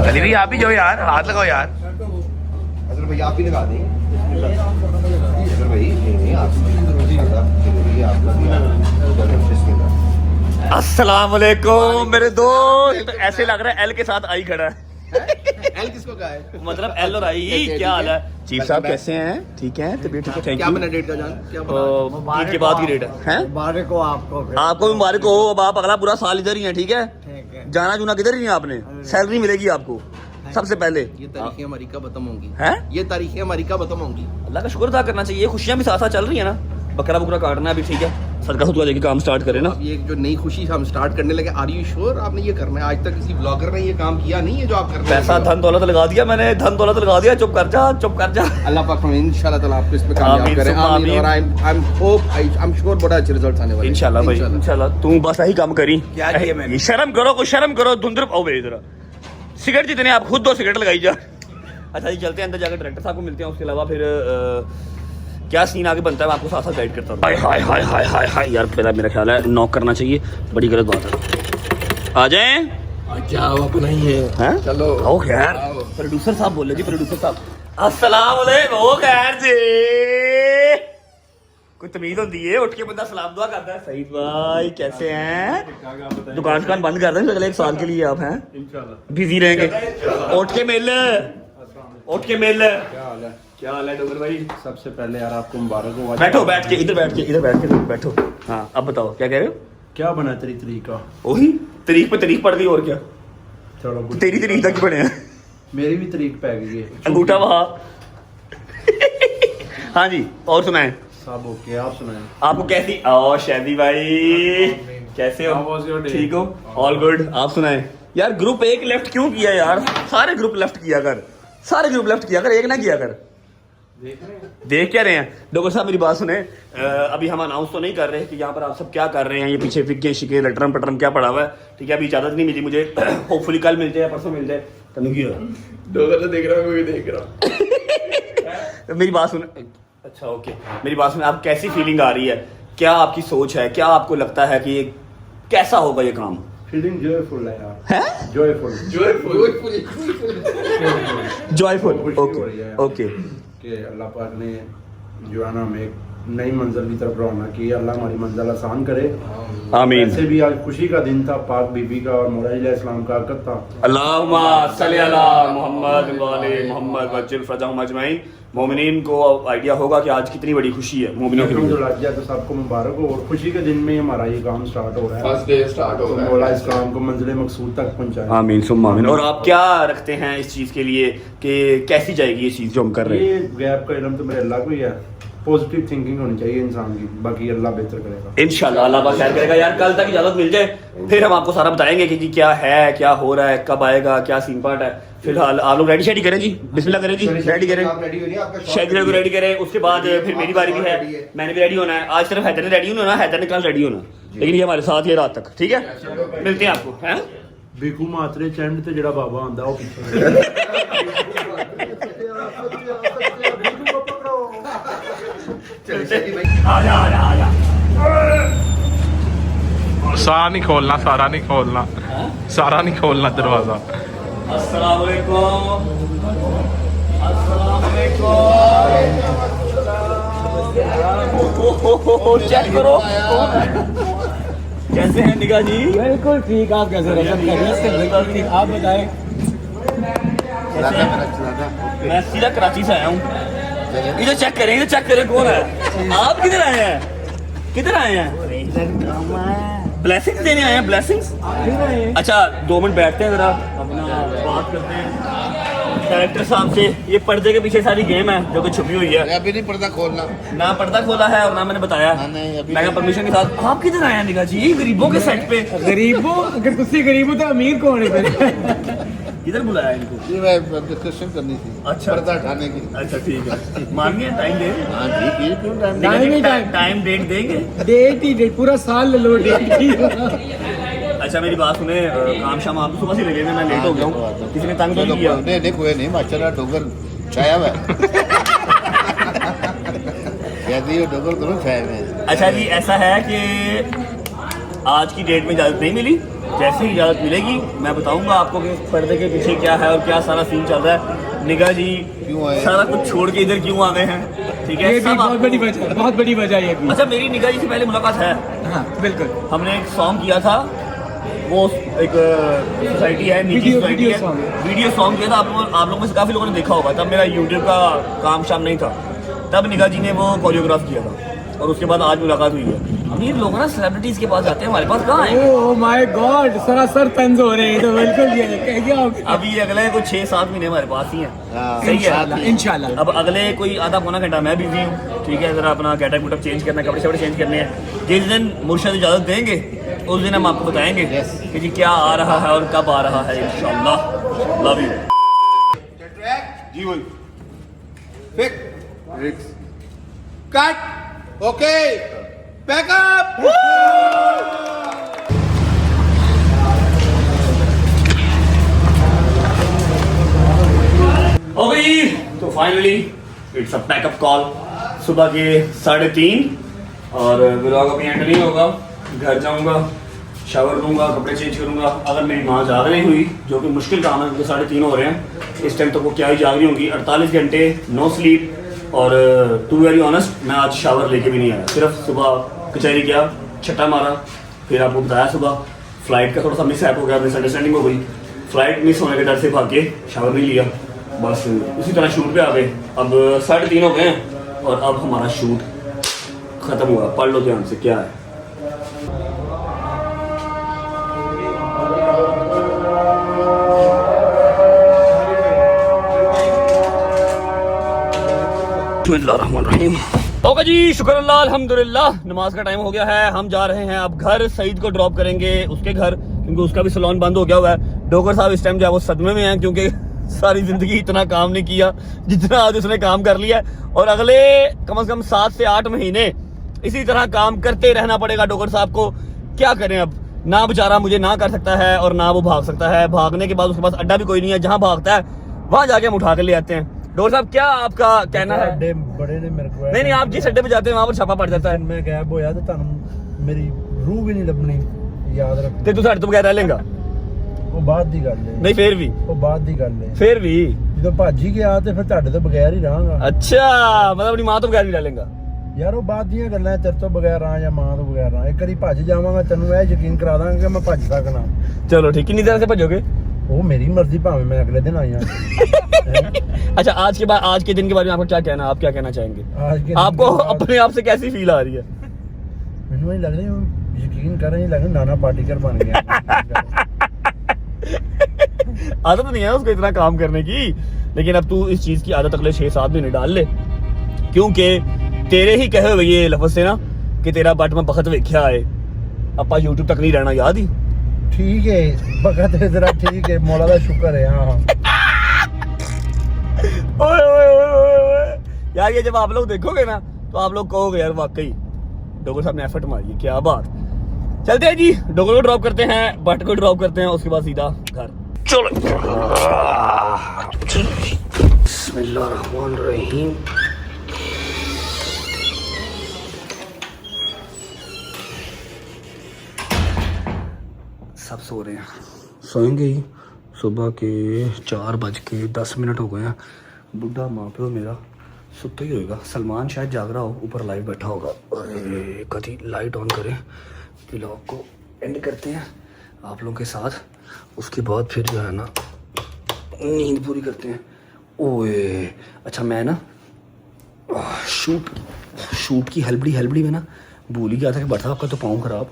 अली भाई आप भी जाओ यार, हाथ लगाओ यार। अजर भाई आप भी लगा दें। अजर भाई नहीं आप अस्सलाम वालेकुम मेरे दोस्त। ऐसे लग रहा है एल के साथ आई खड़ा है। एल किसको कहा है? मतलब एल और आई। क्या हाल है चीफ साहब, कैसे हैं? ठीक है, तबीयत ठीक है? थैंक क्या यू। बना डेट का जान? क्या ईद के बाद की डेट है? मुबारक हो आपको। आपको भी मुबारक हो। अब आप अगला पूरा साल इधर ही हैं, ठीक है? जाना जुना किधर ही है आपने? सैलरी मिलेगी आपको सबसे पहले। ये तारीखें हमारी कब खत्म होंगी? हैं? ये तारीखें हमारी कब खत्म होंगी? अल्लाह का शुक्र अदा करना चाहिए। खुशियां भी साथ साथ चल रही है ना। बकरा बुकरा काटना है अभी, ठीक है? सदका खुतवा देके काम स्टार्ट करें ना। अब ये जो नई खुशी हम स्टार्ट करने लगे, आर यू श्योर आपने ये करना है? आज तक किसी ब्लॉगर ने ये काम किया नहीं है जो आप कर रहे हैं। पैसा धन दौलत लगा दिया मैंने, धन दौलत लगा दिया। चुप कर जा, चुप कर जा। अल्लाह पाक हमें इंशाल्लाह ताला आपको इस पे आमीन, कामयाब करे। सुम्मा आमीन। और आई एम श्योर बड़ा अच्छे रिजल्ट आने वाले हैं। इंशाल्लाह भाई इंशाल्लाह। तू बस यही काम करी। क्या किया मैंने? शर्म करो, कुछ शर्म करो। धुंधर आओ मेरी तरह। सिगरेट जितने आप खुद 2 सिगरेट लगाई जा। अच्छा जी चलते हैं अंदर, जाकर डायरेक्टर साहब को मिलते हैं। उसके अलावा फिर क्या सीन आगे बनता है मैं आपको साथ साथ गाइड करता हूँ। हाय हाय हाय हाय हाय हाय यार, पहला मेरा ख्याल है नॉक करना चाहिए, बड़ी गलत बात है। आ जाएं। क्या अपना ही है? हैं? चलो आओ खैर। प्रोड्यूसर साहब बोल रहे जी, प्रोड्यूसर साहब। अस्सलाम वालेकुम। ओ खैर जी, कोई तमीज होती है? उठ के बंदा सलाम दुआ करता है। सईद भाई कैसे हैं? दुकान बंद कर दें अगले 1 साल के लिए आप हैं? बिजी रहेंगे। उठ के मिल, उठ के मिल। क्या हाल है डोगर भाई? सबसे पहले यार आपको मुबारक हो। बैठो, बैठ के इधर बैठ के बैठो। हाँ अब बताओ क्या कह रहे हो? क्या बना तेरी तरीका? वही तरीक पे तरीक पड़ दी, और क्या? चलो तेरी तरीक तक बने हैं। मेरी भी तरीक पै गई है। अंगूठा वहाँ। हाँ जी और सुनाए सब ओके, आप सुनाएं। आपको कैसी? ओ शैदी भाई कैसे How was your हो? day? ठीक हो? All good. आप सुनाए यार। ग्रुप एक लेफ्ट क्यों किया यार? सारे ग्रुप लेफ्ट किया कर, सारे ग्रुप लेफ्ट किया कर, एक ना किया कर। देख क्या रहे हैं? डॉक्टर साहब मेरी बात सुने। अभी हम अनाउंस तो नहीं कर रहे कि यहाँ पर आप सब क्या कर रहे हैं। ये पीछे फिक्के शिके लटरम पटरम क्या पड़ा हुआ है, ठीक है? अभी इजाजत नहीं मिली मुझे। होपफुली कल मिल जाए, परसों मिल जाए। तनु की डोगर तो देख रहा हूँ, मैं भी देख रहा हूँ। मेरी बात सुने। अच्छा ओके, मेरी बात सुने। आप कैसी फीलिंग आ रही है? क्या आपकी सोच है? क्या आपको लगता है कि ये कैसा होगा ये काम? फीलिंग जॉयफुल है यार। हैं? Joyful joyful. Okay okay. कि अल्लाह पाक ने जो है ना हमें एक नई मंजिल की तरफ रवाना की। अल्लाह हमारी मंजिल आसान करे। आमीन। वैसे भी आज खुशी का दिन था, पाक बीबी का और मौला इस्लाम का अक़द था। अल्लाहुम्मा सल्ली अला मुहम्मद व आले मुहम्मद वज्जिल फरजहुम अजमाइन। मोमिनीन को आइडिया होगा कि आज कितनी बड़ी खुशी है मोमिनों के लिए। अल्हम्दुलिल्लाह, तो सबको मुबारक हो। और खुशी के दिन में हमारा ये काम स्टार्ट हो रहा है। फर्स्ट डे स्टार्ट हो तो रहा है। मौला इस्लाम को मंजिल मकसूद तक पहुंचाए। आमीन सुम्मा आमीन। और आप क्या रखते हैं इस चीज़ के लिए कि कैसी जाएगी ये चीज़ जो हम कर रहे हैं? ये गैप का इल्म तो मेरे अल्लाह को ही है। पॉजिटिव थिंकिंग होनी चाहिए इंसान की, बाकी अल्लाह बेहतर करेगा। इंशाल्लाह अल्लाह पाक खैर करेगा यार। कल तक इजाजत मिल जाए फिर हम आपको सारा बताएंगे कि जी क्या है, क्या हो रहा है, कब आएगा, क्या सीन पार्ट है। फिलहाल आप लोग रेडी शेडी करें जी, बिस्मिल्लाह करें जी, रेडी करें, शेडी को रेडी करें। उसके बाद फिर मेरी बारी भी है, मैंने भी रेडी होना है। आज सिर्फ हैदर ने रेडी होना है, हैदर ने कल रेडी होना, लेकिन ये हमारे साथ ही रात तक, ठीक है। मिलते हैं आपको, हैं बिकू मात्रे चंड ते जेड़ा बाबा आंदा वो पीछे आजा आजा आजा। सारा नहीं खोलना, सारा नहीं खोलना, सारा नहीं खोलना दरवाजा। अस्सलाम वालेकुम, अस्सलाम वालेकुम। चेक करो कैसे हैं निगाह जी? बिल्कुल ठीक। आप कैसे रहे? सब खैरियत से? बिल्कुल ठीक। आप बताएं। मैं सीधा कराची से आया हूँ। इधर चेक करें, इधर चेक करें कौन है। आप किधर आए हैं? किधर आए हैं? ब्लेसिंग्स देने आए हैं, ब्लेसिंग्स। अच्छा 2 मिनट बैठते हैं जरा, अपना बात करते हैं डायरेक्टर साहब से। ये पर्दे के पीछे सारी गेम है जो कि छुपी हुई है। अभी नहीं पर्दा खोलना, ना पर्दा खोला है और ना मैंने बताया। मैं परमिशन के साथ। आप किधर आए हैं निगाह जी? गरीबों के सेट पे। गरीबों, अगर तुझसे गरीब हो तो अमीर कौन है फिर? किधर बुलाया इनको? ये मैं डिस्कशन करनी थी। अच्छा। पर्दा हटाने की। अच्छा ठीक है, मान गए टाइम दे। हाँ ठीक है, क्यों टाइम टाइम ही टाइम। टाइम डेट देंगे। डेट ही डेट, पूरा साल ले लो डेट की। अच्छा मेरी बात सुने, काम शाम आप सुबह से लगे थे, मैं लेट हो गया हूँ। किसी ने तंग तो नहीं किया? नहीं कोई नहीं, माशाल्लाह डोगर छाया हुआ है। कहती है डोगर दोनों छाए हुए हैं। अच्छा जी ऐसा है कि आज की डेट में इजाज़त नहीं मिली। जैसे ही इजाज़त मिलेगी मैं बताऊंगा आपको कि पर्दे के पीछे क्या है और क्या सारा सीन चल रहा है। निगाह जी क्यों आए? सारा कुछ छोड़ के इधर क्यों आ गए हैं? ठीक है, ये भी सब बहुत आपको- बड़ी वजह, बहुत बड़ी वजह ये भी। अच्छा मेरी निगाह जी से पहले मुलाकात है। हाँ बिल्कुल। हमने एक सॉन्ग किया था, वो एक सोसाइटी है, निजी सोसाइटी वीडियो है, सॉन्ग। वीडियो सॉन्ग किया था। आप लोगों में से काफ़ी लोगों ने देखा होगा। तब मेरा यूट्यूब का काम शाम नहीं था, तब निगाह जी ने वो कोरियोग्राफ किया था और उसके बाद आज मुलाकात हुई है। अमीर लोग ना सेलिब्रिटीज़ के पास जाते हैं, हमारे पास कहाँ है? ओह माय गॉड, सरासर तंज हो रहे हैं तो बिल्कुल ये कह गया। अभी अगले कुछ 6-7 महीने हमारे पास ही हैं। हाँ, सही है। इंशाल्लाह इंशाल्लाह। अब अगले कोई आधा पौना घंटा मैं बिजी हूँ, ठीक है। जरा अपना गेटअप वेटअप चेंज करना है, कपड़े शपड़े चेंज करने हैं। जिस दिन मुर्शद इजाज़त देंगे उस दिन हम आपको बताएंगे कि जी क्या आ रहा है और कब आ रहा है इंशाल्लाह। लव यू जी बोल फिक्स कट ओके बैकअप। हो गई तो finally it's a packup call. सुबह के 3:30 और व्लॉग अभी एंड नहीं होगा। घर जाऊंगा, शावर लूंगा, कपड़े चेंज करूंगा। अगर मेरी माँ जाग नहीं हुई, जो कि मुश्किल काम है क्योंकि 3:30 हो रहे हैं इस टाइम, तो वो क्या ही जाग रही होंगी। 48 घंटे नो स्लीप। और टू वेरी ऑनेस्ट मैं आज शावर लेके भी नहीं आया, सिर्फ सुबह कचहरी गया, छट्टा मारा, फिर आपको बताया सुबह फ्लाइट का थोड़ा सा मिस हो गया, मिसअंडरस्टैंडिंग हो गई। फ्लाइट मिस होने के डर से भाग के शावर नहीं लिया, बस उसी तरह शूट पे आ गए। अब 3:30 हो गए हैं और अब हमारा शूट खत्म हुआ। पढ़ लो ध्यान से क्या है। ओके जी, शुक्र अल्लाह अल्हम्दुलिल्लाह। नमाज का टाइम हो गया है, हम जा रहे हैं अब घर। सईद को ड्रॉप करेंगे उसके घर, क्योंकि उसका भी सैलून बंद हो गया हुआ है। डोगर साहब इस टाइम जो है वो सदमे में हैं, क्योंकि सारी जिंदगी इतना काम नहीं किया जितना आज उसने काम कर लिया, और अगले कम से कम 7 से 8 महीने इसी तरह काम करते रहना पड़ेगा डोगर साहब को। क्या करें अब, ना बेचारा मुझे ना कर सकता है और ना वो भाग सकता है। भागने के बाद उसके पास अड्डा भी कोई नहीं है, जहाँ भागता है वहां जाके हम उठा के ले आते हैं। डोगर साहब क्या आपका कहना है? बड़े ने मेरे को नहीं आप जिस अड्डे पे जाते हैं वहां पर छापा पड़ जाता है। मैं गैब होया तो ਤੁਹਾਨੂੰ मेरी रूह भी नहीं लभनी, याद रख। ਤੇ ਤੂੰ ਸਾਡੇ ਤੋਂ ਬਗੈਰ ਰਹਿ ਲੇਗਾ? ਉਹ ਬਾਅਦ ਦੀ ਗੱਲ ਹੈ, ਨਹੀਂ ਫੇਰ ਵੀ ਉਹ ਬਾਅਦ ਦੀ ਗੱਲ ਹੈ। ਫੇਰ ਵੀ ਜਦੋਂ ਭੱਜ ਹੀ ਗਿਆ ਤੇ ਫਿਰ ਤੁਹਾਡੇ ਤੋਂ ਬਗੈਰ ਹੀ ਰਹਾਂਗਾ। ਅੱਛਾ, ਮਤਲਬ ਆਪਣੀ ਮਾਂ ਤੋਂ ਬਗੈਰ ਵੀ ਰਹਿ ਲੇਗਾ? ਯਾਰ ਉਹ ਬਾਅਦ ਦੀਆਂ ਗੱਲਾਂ, ਤੇਰੇ ਤੋਂ ਬਗੈਰ ਰਾਂ ਜਾਂ ਮਾਂ ਤੋਂ ਬਗੈਰ ਰਾਂ। ਇੱਕ ਵਾਰੀ ਭੱਜ ਜਾਵਾਂਗਾ, ਤੈਨੂੰ ਇਹ ਯਕੀਨ ਕਰਾ ਦਾਂਗਾ ਕਿ ਮੈਂ ਭੱਜ ਸਕਣਾ। चलो ठीक। कितनी देर से भजोगे? ਉਹ ਮੇਰੀ ਮਰਜ਼ੀ, ਭਾਵੇਂ ਮੈਂ ਅਗਲੇ ਦਿਨ ਆਇਆ। अच्छा आज के दिन के बारे में आपको क्या कहना है? आप क्या कहना चाहेंगे? आज के आपको अपने आप से कैसी फील आ रही है? ਮੈਨੂੰ ਇਹ ਲੱਗ ਰਿਹਾ ਯਕੀਨ ਕਰ ਰਹੀ ਲੱਗ ਨਾਨਾ पाटेकर बन गया। आदत नहीं है उसको इतना काम करने की, लेकिन अब तू इस चीज की आदत अगले 6-7 महीने डाल ले, क्योंकि ਤੇਰੇ ਹੀ ਕਹੇ ਹੋਏ ਇਹ ਲਫ਼ਜ਼ ਸੇ ਨਾ ਕਿ ਤੇਰਾ ਬਟ ਮੈਂ ਬਖਤ ਵੇਖਿਆ ਹੈ ਆਪਾਂ YouTube ਤੱਕ ਨਹੀਂ ਰਹਿਣਾ याद ही ठीक है बखत है जरा ठीक है मौला का शुक्र है हाँ ओए ओए ओए ओए ओए यार ये जब आप लोग देखोगे ना तो आप लोग कहोगे यार वाकई डोगर साहब ने एफर्ट मारी है क्या बात चलते हैं जी डोगर को ड्रॉप करते हैं बट को ड्रॉप करते हैं उसके बाद सीधा घर चलो बिस्मिल्लाहिर्रहमानिर्रहीम सब सो रहे हैं सोएंगे ही सुबह के 4:10 हो गए हैं बुढ़ा माँ प्यो मेरा सुता ही होएगा सलमान शायद जाग रहा हो ऊपर लाइव बैठा होगा अरे कभी लाइट ऑन करें व्लॉग को एंड करते हैं आप लोगों के साथ उसके बाद फिर जो है ना नींद पूरी करते हैं ओए अच्छा मैं ना शूट की हलबड़ी में ना भूल ही गया था कि बता आपका तो पाँव खराब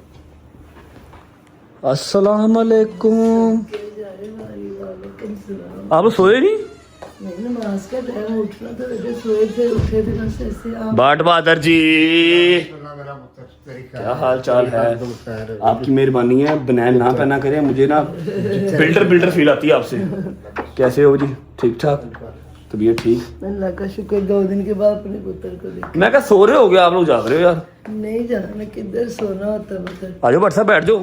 अस्सलाम वालेकुम आप लोग सोए नहीं नमाज का टाइम उठना था बेटे सोए थे उठे थे बस ऐसे आप बाट बहादुर जी क्या हाल चाल है आपकी मेहरबानी है बनैन ना पहना करें मुझे ना बिल्डर फील आती है आपसे कैसे हो जी ठीक ठाक तबीयत ठीक अल्लाह का शुक्र 2 दिन के बाद अपने पुत्र को देख मैं क्या सो रहे हो गया आप लोग जाग रहे हो यार नहीं जाना किधर सोना होता पुत्र आ जाओ भट्ट साहब बैठ जाओ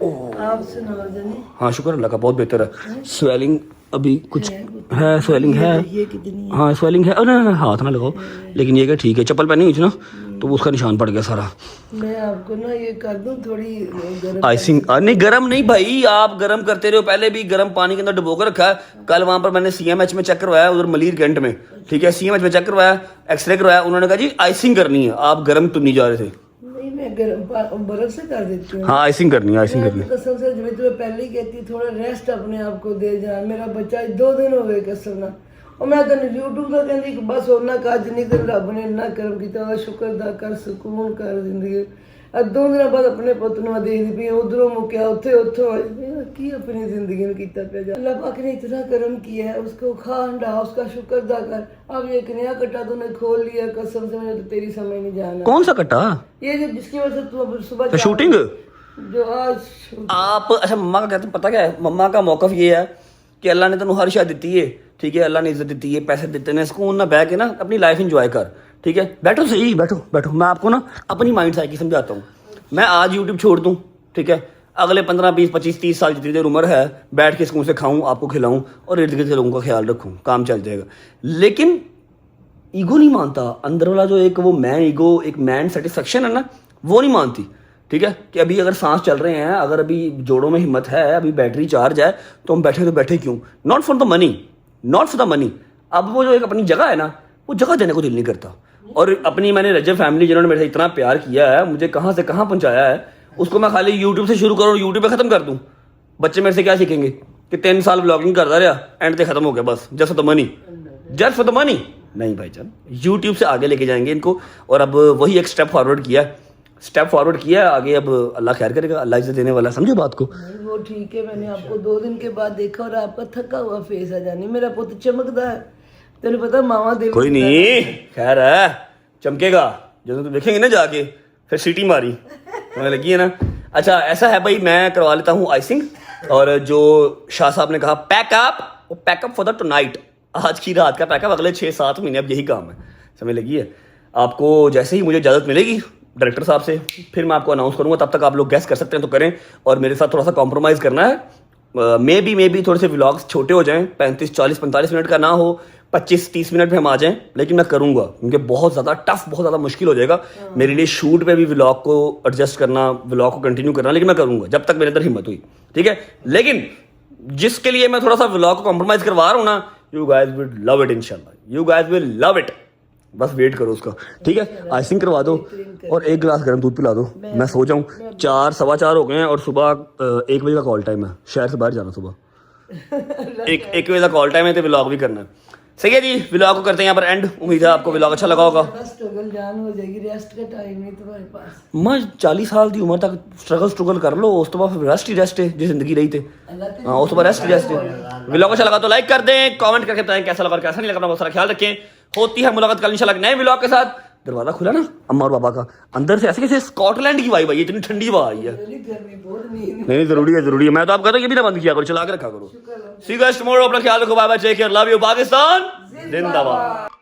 आप सुनाओ जनी हाँ शुक्र अल्लाह का बहुत बेहतर है स्वेलिंग अभी कुछ है स्वेलिंग है ये कितनी है हाँ स्वेलिंग है ना हाथ ना लगाओ लेकिन ये क्या ठीक है चप्पल पहनी हुई थी ना तो उसका निशान पड़ गया सारा मैं आपको ना ये कर दूं थोड़ी गर्म आइसिंग नहीं गरम नहीं भाई आप गरम करते रहो पहले भी गर्म पानी के अंदर डुबो कर रखा है कल वहां पर मैंने CMH में चेक करवाया उधर मलीर कैंट में ठीक है CMH में चेक करवाया एक्सरे करवाया उन्होंने कहा जी आइसिंग करनी है आप गर्म तो नहीं जा रहे थे नहीं मैं गर्म बर्फ से कर देती हूँ हाँ आइसिंग करनी है आइसिंग करनी है कसम से मैं तुम्हें पहले ही कहती थोड़ा रेस्ट अपने आप को दे जा मेरा बच्चा 2 दिन हो गए कसम ना और मैं तो यूट्यूब तो कहती कि बस होना का जिन्नी दिन रब ने इन्ना कर्म किया शुक्र दा कर सुकून कर जिंदगी 2 दिन बाद अपने पुत ਨੂੰ देखदी पई उधरों मुक्या उतो की अपनी जिंदगी में किया पे जा अल्लाह पाक ने इतना कर्म किया है उसको खा हंडा उसका शुक्र अदा कर अब एक नया कट्टा तूने खोल लिया कसम से मुझे तो तेरी समझ नहीं जाना कौन सा कट्टा ये जो जिसकी वजह से तू अब सुबह शूटिंग जो आज आप अच्छा मम्मा का कहते हैं पता क्या है मम्मा का मौकफ ये है कि अल्लाह ने तेन हर शायद दी है ठीक है अल्लाह ने इज्जत दी है पैसे देते हैं सुकून ना बह के ना अपनी लाइफ इंजॉय कर ठीक है बैठो सही बैठो मैं आपको ना अपनी माइंड साइकिल समझाता हूँ मैं आज यूट्यूब छोड़ दूँ ठीक है अगले 15 20 25 30 साल जितनी देर उम्र है बैठ के सुकून से खाऊं आपको खिलाऊं और इर्द गिर्द के लोगों का ख्याल रखूं काम चल जाएगा लेकिन ईगो नहीं मानता अंदर वाला जो एक वो मैन ईगो एक मैन सेटिस्फेक्शन है ना वो नहीं मानती ठीक है कि अभी अगर सांस चल रहे हैं अगर अभी जोड़ों में हिम्मत है अभी बैटरी चार्ज है तो हम बैठे क्यों नॉट फॉर द मनी अब वो जो एक अपनी जगह है ना वो जगह देने को दिल नहीं करता और अपनी मैंने रजब फैमिली जिन्होंने मेरे से इतना प्यार किया है मुझे कहाँ से कहाँ पहुँचाया है उसको मैं खाली यूट्यूब से शुरू करूँ और यूट्यूब पे ख़त्म कर दूँ बच्चे मेरे से क्या सीखेंगे कि 3 साल ब्लॉगिंग करता रहा एंड से ख़त्म हो गया बस जस्ट फॉर द मनी नहीं भाईजान यूट्यूब से आगे लेके जाएंगे इनको और अब वही एक स्टेप फॉरवर्ड किया आगे अब अल्लाह खैर करेगा अल्लाह इज्जत देने वाला समझो बात को वो ठीक है मैंने आपको 2 दिन के बाद देखा और आपका थका हुआ फेस आ जानी मेरा पुत्र चमकदा है तेरे पता मामा देवी कोई नहीं खैर है चमकेगा जो तुम देखेंगे ना जाके फिर सीटी मारी तुम्हें लगी है ना अच्छा ऐसा है भाई मैं करवा लेता हूँ आइसिंग और जो शाह साहब ने कहा पैकअप फॉर द टुनाइट आज की रात का पैकअप अगले 6-7 महीने अब यही काम है समझ लगी है आपको जैसे ही मुझे इजाज़त मिलेगी डायरेक्टर साहब से फिर मैं आपको अनाउंस करूंगा तब तक आप लोग गैस कर सकते हैं तो करें और मेरे साथ थोड़ा सा कॉम्प्रोमाइज़ करना है मे बी थोड़े से व्लॉग्स छोटे हो जाएं 35 40 45 मिनट का ना हो 25-30 मिनट में हम आ जाएं लेकिन मैं करूंगा क्योंकि बहुत ज़्यादा मुश्किल हो जाएगा मेरे लिए शूट पे भी व्लॉग को एडजस्ट करना व्लॉग को कंटिन्यू करना लेकिन मैं करूंगा जब तक मेरे अंदर हिम्मत हुई ठीक है लेकिन जिसके लिए मैं थोड़ा सा व्लॉग को कॉम्प्रोमाइज़ करवा रहा हूँ ना you guys will love it इंशाल्लाह you guys will love it बस वेट करो उसका ठीक है आइसिंग करवा दो और 1 गिलास गर्म दूध पिला दो मैं सो जाऊँ 4 सवा 4 हो गए हैं और सुबह 1 बजे का कॉल टाइम है शहर से बाहर जाना सुबह 1 बजे का कॉल टाइम है तो व्लॉग भी करना है सही है जी व्लॉग को करते हैं यहाँ पर एंड उम्मीद है आपको व्लॉग अच्छा लगा होगा स्ट्रगल जान हो जाएगी रेस्ट का टाइम नहीं तुम्हारे पास मैं 40 साल की उम्र तक स्ट्रगल कर लो उस तो बाद रेस्ट ही है जो जिंदगी रही थे हाँ उस तो बाद रेस्ट है व्लॉग अच्छा लगा तो लाइक कर दें कमेंट करके बताएं कैसा लगा और कैसा नहीं लगा अपना बहुत सारा ख्याल रखें होती है मुलाकात कल इंशाल्लाह नए व्लॉग के साथ दरवाजा खुला ना अम्मा और पापा का, अंदर से ऐसे कैसे स्कॉटलैंड की वाइब आई है, इतनी ठंडी हवा आई है। गर्मी बहुत नींद नहीं जरूरी है, जरूरी है। मैं तो आप कहता हूँ ये भी ना बंद किया करो, चला के रखा करो। सी यू गाइस टुमारो, अपना ख्याल रखो, bye bye, take care, love you, Pakistan जिंदाबाद।